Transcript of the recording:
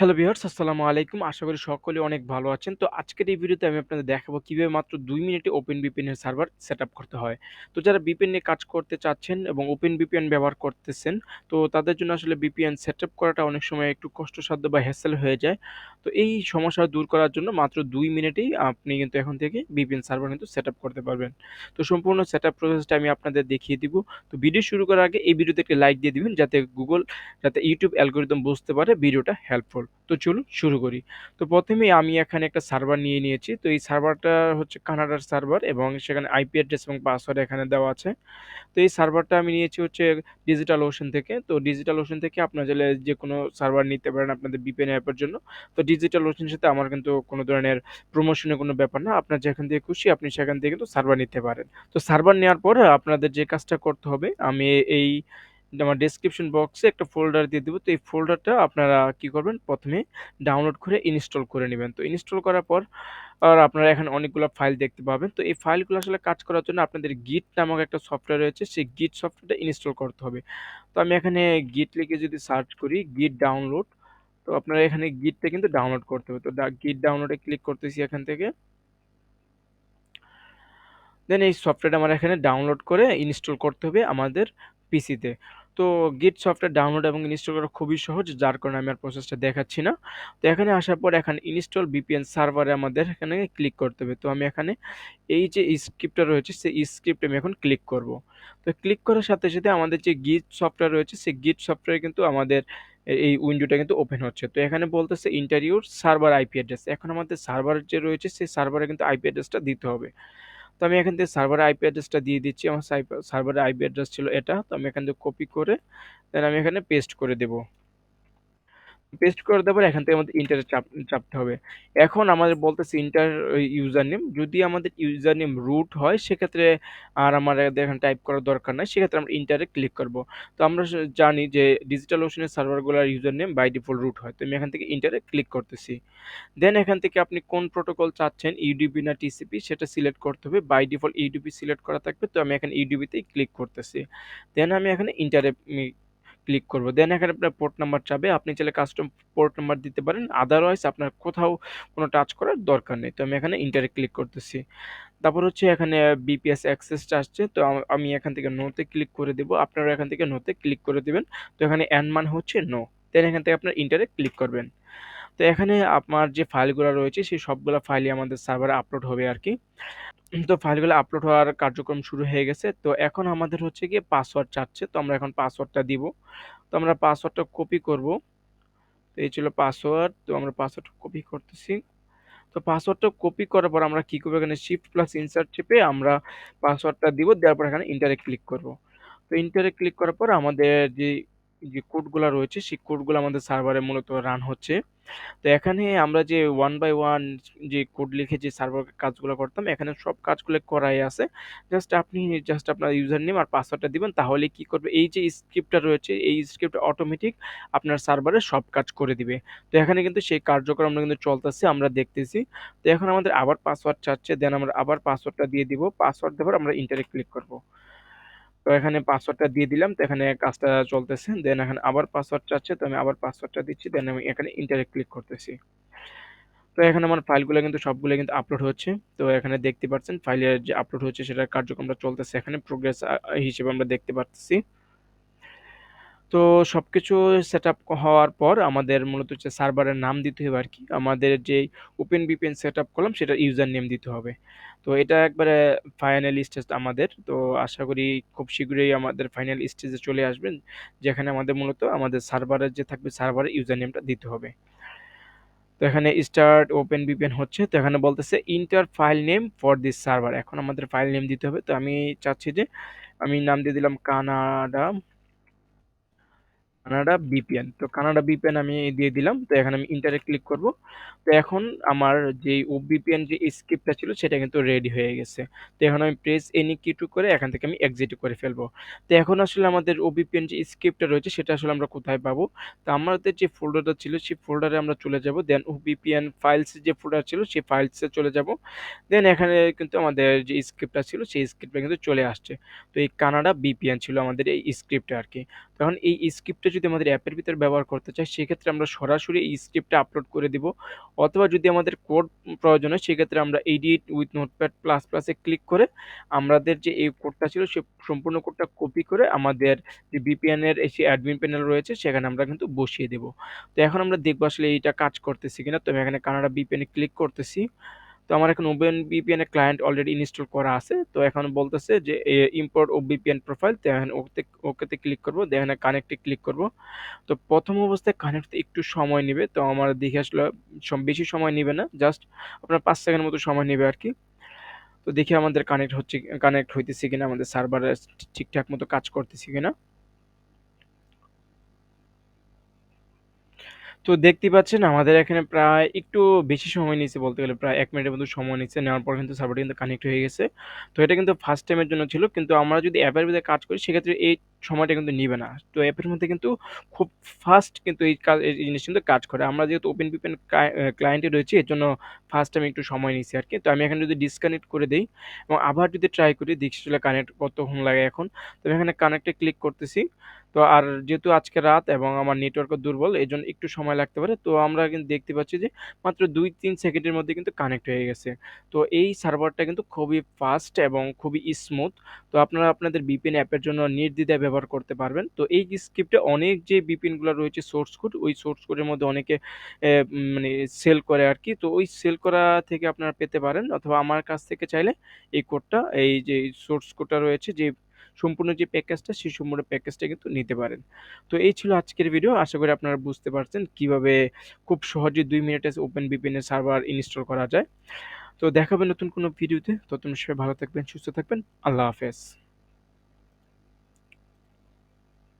Hello viewers, আসসালামু আলাইকুম। আশা করি সকলে অনেক ভালো আছেন। তো আজকের এই ভিডিওতে আমি আপনাদের দেখাবো কিভাবে মাত্র ২ মিনিটে OpenVPN এর সার্ভার সেটআপ করতে হয়। তো যারা VPN নিয়ে কাজ করতে চাচ্ছেন এবং OpenVPN ব্যবহার করতেছেন, তো তাদের জন্য আসলে VPN সেটআপ করাটা অনেক সময় একটু কষ্টসাধ্য বা হ্যাসেল হয়ে যায়। তো এই সমস্যা দূর করার জন্য মাত্র ২ মিনিটেই আপনি কিন্তু এখন থেকে VPN সার্ভার কিন্তু সেটআপ করতে পারবেন। তো সম্পূর্ণ সেটআপ প্রসেসটা আমি আপনাদের দেখিয়ে দিব। তো ভিডিও শুরু করার আগে এই ভিডিওতে একটি লাইক দিয়ে দিবেন যাতে YouTube অ্যালগরিদম বুঝতে পারে ভিডিওটা হেল্পফুল। তো চলুন শুরু করি। তো ১ম এই আমি এখানে একটা সার্ভার নিয়ে নিয়েছি। তো এই সার্ভারটা হচ্ছে কানাডার সার্ভার এবং সেখানে আইপি অ্যাড্রেস এবং পাসওয়ার্ড এখানে দেওয়া আছে। তো এই সার্ভারটা আমি নিয়েছি হচ্ছে ডিজিটালওশেন থেকে। তো ডিজিটালওশেন থেকে আপনারা চাইলে যেকোনো সার্ভার নিতে পারেন আপনাদের VPN অ্যাপের জন্য। তো ডিজিটালওশেনের সাথে আমার কিন্তু কোনো ধরনের প্রমোশনের কোনো ব্যাপার না। আপনার যেখান থেকে খুশি আপনি সেখান থেকে কিন্তু সার্ভার নিতে পারেন। তো সার্ভার নেওয়ার পরে আপনাদের যে কাজটা করতে হবে, আমি এই আমার ডেসক্রিপশন বক্সে একটা ফোল্ডার দিয়ে দিব। তো এই ফোল্ডারটা আপনারা কি করবেন, ১ম এ ডাউনলোড করে ইনস্টল করে নিবেন। তো ইনস্টল করার পর আপনারা এখানে অনেকগুলা ফাইল দেখতে পাবেন। তো এই ফাইলগুলো আসলে কাজ করার জন্য আপনাদের গিট নামক একটা সফটওয়্যার রয়েছে, সেই গিট সফটওয়্যারটা ইনস্টল করতে হবে। তো আমি এখানে গিট লিখে যদি সার্চ করি গিট ডাউনলোড, তো আপনারা এখানে গিটটা কিন্তু ডাউনলোড করতে হবে। তো গিট ডাউনলোডে ক্লিক করতেছি এখান থেকে। দেন এই সফটওয়্যারটা আমার এখানে ডাউনলোড করে ইনস্টল করতে হবে আমাদের পিসিতে। তো গিট সফটওয়্যার ডাউনলোড এবং ইনস্টল করা খুবই সহজ, যার কারণে আমি আর প্রসেসটা দেখাচ্ছি না। তো এখানে আসার পর এখানে ইনস্টল VPN সার্ভারে আমাদের এখানে ক্লিক করতে হবে। তো আমি এখানে এই যে স্ক্রিপ্টটা রয়েছে সেই স্ক্রিপ্টে আমি এখন ক্লিক করব। তো ক্লিক করার সাথে, সাথে আমাদের যে গিট সফটওয়্যার রয়েছে সেই গিট সফটওয়্যার কিন্তু আমাদের এই উইন্ডোটা কিন্তু ওপেন হচ্ছে। তো এখানে বলতেছে enter your server IP address. এখন আমাদের সার্ভার যে রয়েছে সেই সার্ভারে কিন্তু আইপি অ্যাড্রেসটা দিতে হবে। তো আমি এখান থেকে সার্ভারের আইপি অ্যাড্রেসটা দিয়ে দিচ্ছি। আমার সার্ভারের আইপি অ্যাড্রেস ছিল এটা। তো আমি এখান থেকে কপি করে দেন আমি এখানে পেস্ট করে দেব। পেস্ট করে দেওয়ার পর এখান থেকে আমাদের ইন্টারে চাপতে হবে। এখন আমাদের বলতেছে ইন্টার ইউজার নেম। যদি আমাদের ইউজার নেম রুট হয় সেক্ষেত্রে আর আমার এখানে টাইপ করার দরকার নাই। সেক্ষেত্রে আমরা ইন্টারে ক্লিক করব। তো আমরা জানি যে ডিজিটালওশেন এর সার্ভারগুলোর user name by default root হয়। তো আমি এখান থেকে ইন্টারে ক্লিক করতেছি। দেন এখান থেকে আপনি কোন প্রোটোকল চাচ্ছেন, ইউডিপি না টিসিপি সেটা সিলেক্ট করতে হবে। বাই ডিফল্ট ইউডিপি সিলেক্ট করা থাকবে। তো আমি এখানে ইউডিপিতেই ক্লিক করতেছি। দেন আমি এখানে ইন্টারে ক্লিক করব। দেন এখানে আপনার পোর্ট নাম্বার চাবে। আপনি চাইলে কাস্টম পোর্ট নাম্বার দিতে পারেন। আদারওয়াইজ আপনার কোথাও কোনো টাচ করার দরকার নেই। তো আমি এখানে ইন্টারে ক্লিক করতেছি। তারপর হচ্ছে এখানে বিপিএস অ্যাক্সেসটা আসছে। তো আমি এখান থেকে নো তে ক্লিক করে দিব। আপনারা এখান থেকে নো তে ক্লিক করে দিবেন। তো এখানে এন মানে হচ্ছে নো। দেন এখান থেকে আপনার ইন্টারে ক্লিক করবেন। তো এখানে আপনার যে ফাইলগুলা রয়েছে সেই সবগুলা ফাইলই আমাদের সার্ভারে আপলোড হবে আরকি। তো ফাইলগুলো আপলোড হওয়ার কার্যক্রম শুরু হয়ে গেছে। তো এখন আমাদের হচ্ছে গিয়ে পাসওয়ার্ড চাচ্ছে। তো আমরা এখন পাসওয়ার্ডটা দিব। তো আমরা পাসওয়ার্ডটা কপি করব। তো এই ছিল পাসওয়ার্ড। তো আমরা পাসওয়ার্ডটা কপি করতেছি। তো পাসওয়ার্ডটা কপি করার পর আমরা কি করব, এখানে শিফট প্লাস ইনসার্ট চেপে আমরা পাসওয়ার্ডটা দিব। দেওয়ার পর এখানে এন্টারে ক্লিক করব। তো এন্টারে ক্লিক করার পর আমাদের যে কোডগুলা রয়েছে সেই কোডগুলো আমাদের সার্ভারে মূলত রান হচ্ছে। তো এখানে আমরা যে ওয়ান বাই ওয়ান যে কোড লিখে যে সার্ভার কাজগুলো করতাম, এখানে সব কাজগুলো করাই আছে। আপনি আপনার ইউজার নেম আর পাসওয়ার্ডটা দিবেন, তাহলে কি করবে, এই যে স্ক্রিপ্টটা রয়েছে এই স্ক্রিপ্ট অটোমেটিক আপনার সার্ভারে সব কাজ করে দিবে। তো এখানে কিন্তু সেই কার্যক্রমটা কিন্তু চলতেছে, আমরা দেখতেছি। তো এখন আমাদের আবার পাসওয়ার্ড চাচ্ছে, দেন আমরা আবার পাসওয়ার্ডটা দিয়ে দিব। পাসওয়ার্ড দেওয়ার আমরা ইন্টারে ক্লিক করব। তো এখানে পাসওয়ার্ডটা দিয়ে দিলাম। তো এখানে কাজটা চলতেছে। দেন এখানে আবার পাসওয়ার্ড চাচ্ছে। তো আমি আবার পাসওয়ার্ডটা দিচ্ছি। দেন আমি এখানে এন্টারে ক্লিক করতেছি। তো এখানে আমার ফাইলগুলো কিন্তু সবগুলো কিন্তু আপলোড হচ্ছে। তো এখানে দেখতে পাচ্ছেন ফাইলের যে আপলোড হচ্ছে সেটার কার্যক্রমটা চলতেছে। এখানে প্রোগ্রেস হিসেবে আমরা দেখতে পারতেছি। তো সবকিছু সেটআপ হওয়ার পর আমাদের মূলত হচ্ছে সার্ভারের নাম দিতে হবে আরকি। আমাদের যেই ওপেন VPN সেটআপ করলাম সেটার ইউজার নেম দিতে হবে। তো এটা একবারে ফাইনাল স্টেজ আমাদের। তো আশা করি খুব শীঘ্রই আমাদের ফাইনাল স্টেজে চলে আসবেন। যেখানে আমাদের মূলত আমাদের সার্ভারের যে থাকবে সার্ভারের ইউজার নেমটা দিতে হবে। তো এখানে স্টার্ট ওপেন VPN হচ্ছে। তো এখানে বলতেছে enter file name for this server. এখন আমাদের ফাইল নেম দিতে হবে। তো আমি চাচ্ছি যে আমি নাম দিয়ে দিলাম কানাডা VPN। তো কানাডা VPN আমি দিয়ে দিলাম। তো এখানে আমি ইন্টারে ক্লিক করব। তো এখন আমার যেই VPN যে স্ক্রিপ্টটা ছিল সেটা কিন্তু রেডি হয়ে গেছে। তো এখন আমি প্রেস এনি কি টু করে এখান থেকে আমি এক্সিট করে ফেলবো। তো এখন আসলে আমাদের VPN যে স্ক্রিপ্টটা রয়েছে সেটা আসলে আমরা কোথায় পাবো? তো আমাদের যে ফোল্ডারটা ছিল সেই ফোল্ডারে আমরা চলে যাব। দেন VPN ফাইলস যে ফোল্ডার ছিল সেই ফাইলসে চলে যাব। দেন এখানে কিন্তু আমাদের যে স্ক্রিপ্টটা ছিল সেই স্ক্রিপ্টটা কিন্তু চলে আসছে। তো এই কানাডা VPN ছিল আমাদের এই স্ক্রিপ্টটা আরকি। তখন এই স্ক্রিপ্টে যদি আমাদের অ্যাপের ভিতরে ব্যবহার করতে চাই, সেক্ষেত্রে আমরা সরাসরি এই স্ক্রিপ্টটা আপলোড করে দিব। অথবা যদি আমাদের কোড প্রয়োজন হয়, সেক্ষেত্রে আমরা এডিট উইথ নোটপ্যাড প্লাস প্লাসে ক্লিক করে আমাদের যে এই কোডটা ছিল, সে সম্পূর্ণ কোডটা কপি করে আমাদের যে VPN এর যে অ্যাডমিন প্যানেল রয়েছে, সেখানে আমরা কিন্তু বসিয়ে দেব। তো এখন আমরা দেখব আসলে এইটা কাজ করতেছে কিনা। তো আমি এখানে কানাডা VPN এ ক্লিক করতেছি। তো আমার এখন OpenVPN এর ক্লায়েন্ট অলরেডি ইনস্টল করা আছে। তো এখন বলতেছে যে ইম্পোর্ট OVPN প্রোফাইল। তো এখন ওকেতে ক্লিক করব। দিয়ে এখানে কানেক্ট এ ক্লিক করব। তো ১ম অবস্থায় কানেক্ট হতে একটু সময় নিবে। তো আমার দেখে আসলে বেশি সময় নিবে না। জাস্ট আপনার ৫ সেকেন্ডের মতো সময় নিবে আরকি। তো দেখি আমাদের কানেক্ট হইতেছে কিনা, আমাদের সার্ভারে ঠিকঠাক মতো কাজ করতেছে কিনা। তো দেখতেই পাচ্ছেন আমাদের এখানে প্রায় একটু বেশি সময় নিয়েছে, বলতে গেলে প্রায় ১ মিনিটের মতো সময় নিচ্ছে। নেওয়ার পর কিন্তু সার্ভারটা কিন্তু কানেক্ট হয়ে গেছে। তো এটা কিন্তু ফার্স্ট টাইমের জন্য ছিল। কিন্তু আমরা যদি অ্যাপের ভিতরে কাজ করি, সেক্ষেত্রে এই সময়টা কিন্তু নিবে না। তো অ্যাপের মধ্যে কিন্তু খুব ফাস্ট কিন্তু এই জিনিসটা কিন্তু কাজ করে। আমরা যেহেতু OpenVPN ক্লায়েন্টে রয়েছি, এজন্য ফার্স্ট টাইম একটু সময় নিচ্ছে আরকি। তো আমি এখানে যদি ডিসকানেক্ট করে দেই এবং আবার যদি ট্রাই করি, দেখি আসলে কানেক্ট কতক্ষণ লাগে এখন। তো আমি এখানে কানেক্টে ক্লিক করতেছি। তো আর যেহেতু আজকে রাত এবং আমার নেটওয়ার্কও দুর্বল, এজন্য একটু সময় লাগতে পারে। তো আমরা কিন্তু দেখতে পাচ্ছি যে মাত্র ২-৩ সেকেন্ডের মধ্যে কিন্তু কানেক্ট হয়ে গেছে। তো এই সার্ভারটা কিন্তু খুবই ফাস্ট এবং খুবই স্মুথ। তো আপনারা আপনাদের VPN অ্যাপের জন্য নির্দ্বিধায় ব্যবহার করতে পারবেন। তো এই স্ক্রিপ্টে অনেক যে VPN গুলা রয়েছে সোর্স কোড, ওই সোর্স কোডের মধ্যে অনেকে মানে সেল করে আরকি। তো ওই সেল করা থেকে আপনারা পেতে পারেন, অথবা আমার কাছ থেকে চাইলে এই কোডটা, এই যে সোর্স কোডটা রয়েছে, যে সম্পূর্ণ যে প্যাকেজটা, সেই সম্পূর্ণ প্যাকেজটা কিন্তু নিতে পারেন। তো এই ছিল আজকের ভিডিও। আশা করি আপনারা বুঝতে পারছেন কিভাবে খুব সহজে ২ মিনিটে OpenVPN এর সার্ভার ইনস্টল করা যায়। তো দেখা হবে নতুন কোনো ভিডিওতে। ততক্ষণ সবাই ভালো থাকবেন, সুস্থ থাকবেন। আল্লাহ হাফেজ।